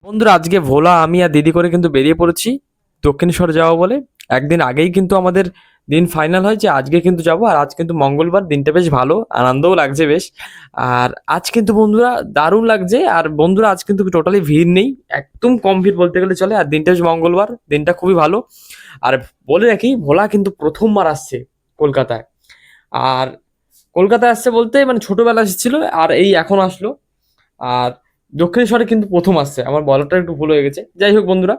বন্ধুরা আজকে ভোলা আমি আর দিদি করে কিন্তু বেরিয়ে পড়েছি দক্ষিণেশ্বর যাওয়া বলে। একদিন আগেই কিন্তু আমাদের দিন ফাইনাল হয় যে আজকে কিন্তু যাব, আর আজ কিন্তু মঙ্গলবার, দিনটা বেশ ভালো, আনন্দও লাগছে বেশ। আর আজ কিন্তু বন্ধুরা দারুণ লাগছে। আর বন্ধুরা আজ কিন্তু টোটালি ভিড় নেই, একদম কম ভিড় বলতে গেলে চলে। আর দিনটা হচ্ছে মঙ্গলবার, দিনটা খুবই ভালো। আর বলে রাখি, ভোলা কিন্তু প্রথমবার আসছে কলকাতায়। আর কলকাতায় আসছে বলতে মানে ছোটবেলা এসেছিল, আর এই এখন আসলো। আর দক্ষিণেশ্বরে কিন্তু প্রথম আসছে, আমার বলাটা একটু ভুল হয়ে গেছে। যাই হোক বন্ধুরা,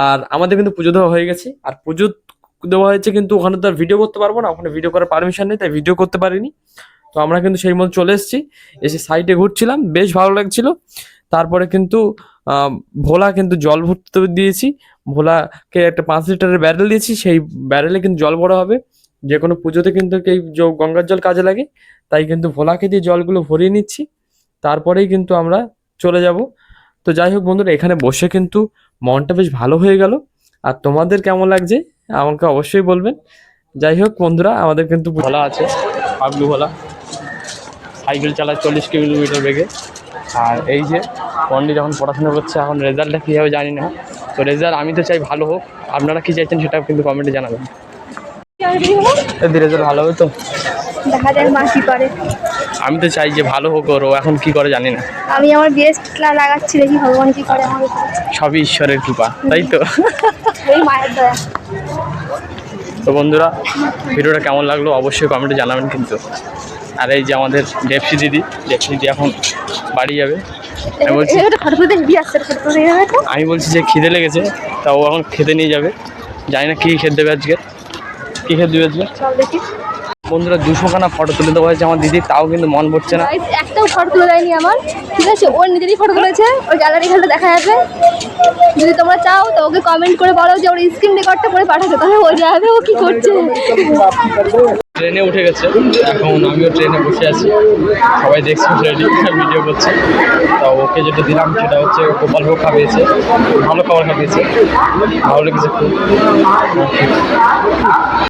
আর আমাদের কিন্তু পুজো দেওয়া হয়ে গেছে। আর পুজো দেওয়া হয়েছে, কিন্তু ওখানে তো আর ভিডিও করতে পারবো না, ওখানে ভিডিও করার পারমিশন নেই, তাই ভিডিও করতে পারিনি। তো আমরা কিন্তু সেই মতো চলে এসেছি, এসে সাইডে ঘুরছিলাম, বেশ ভালো লাগছিল। তারপরে কিন্তু আহ, ভোলা কিন্তু জল ভরতে দিয়েছি। ভোলাকে একটা 5 লিটারের ব্যারেল দিয়েছি, সেই ব্যারেলে কিন্তু জল ভরা হবে। যে কোনো পুজোতে কিন্তু এই গঙ্গার জল কাজে লাগে, তাই কিন্তু ভোলাকে দিয়ে জলগুলো ভরিয়ে নিচ্ছি। তারপরেই কিন্তু আমরা চলে যাব। তো যাই হোক বন্ধুরা, এখানে বসে কিন্তু মনটা বেশ ভালো হয়ে গেল। আর তোমাদের কেমন লাগছে আমাকে অবশ্যই বলবেন। যাই হোক বন্ধুরা, আমাদের কিন্তু ভোলা আছে, পাগলু ভোলা, সাইকেল চালায় 40 কিলোমিটার বেগে। আর এই যে পন্ডিত যখন পড়াশোনা করছে, এখন রেজাল্টটা কী হবে জানি না। তো রেজাল্ট আমি তো চাই ভালো হোক, আপনারা কী চাইছেন সেটাও কিন্তু কমেন্টে জানাবেন। রেজাল্ট ভালো হবে তো, দেখা যাক মা কি করে। আমি তো চাই যে ভালো হোক, ওর ও এখন কি করে জানি না। আমি আমার বেস্ট লাগাচ্ছি, দেখি ভগবান কি করে আমার উপরে। সবই ঈশ্বরের কৃপা, তাই তো। এই মায়ের দয়া। তো বন্ধুরা, ভিডিওটা কেমন লাগলো অবশ্যই কমেন্টে জানাবেন কিন্তু। আর এই যে আমাদের ডেপসি দিদি এখন বাড়ি যাবে। আমি বলছি যে খিদে লেগেছে, তা ও এখন খেতে নিয়ে যাবে। জানি না কী খেতে দেবে আজকে, কী খেতে দেবে আজকে। চল দেখি। বন্ধুরা 200খানা ফটো তুলে দেওয়া হয়েছে আমার দিদি, তাও কিন্তু মন পড়ছে না। একটাও ফটো তুলে দেয়নি আমার, ঠিক আছে? ওর নিজেরই ফটো তুলেছে, ওর গ্যালারি খেলে দেখা যাবে। যদি তোমরা চাও তো ওকে কমেন্ট করে বলো যে ওর স্ক্রিন রেকর্ডটা করে পাঠাতে, তাহলে ও যাবে ও কি করছে। ট্রেনে উঠে গেছে, এখন আমিও ট্রেনে বসে আছি, সবাই দেখছি রেডি ভিডিও করছে। তা ওকে যেটা দিলাম সেটা হচ্ছে গোপাল ভোগ খাইয়েছে, ভালো খাবার খাইয়েছে, ভালো লেগেছে খুব।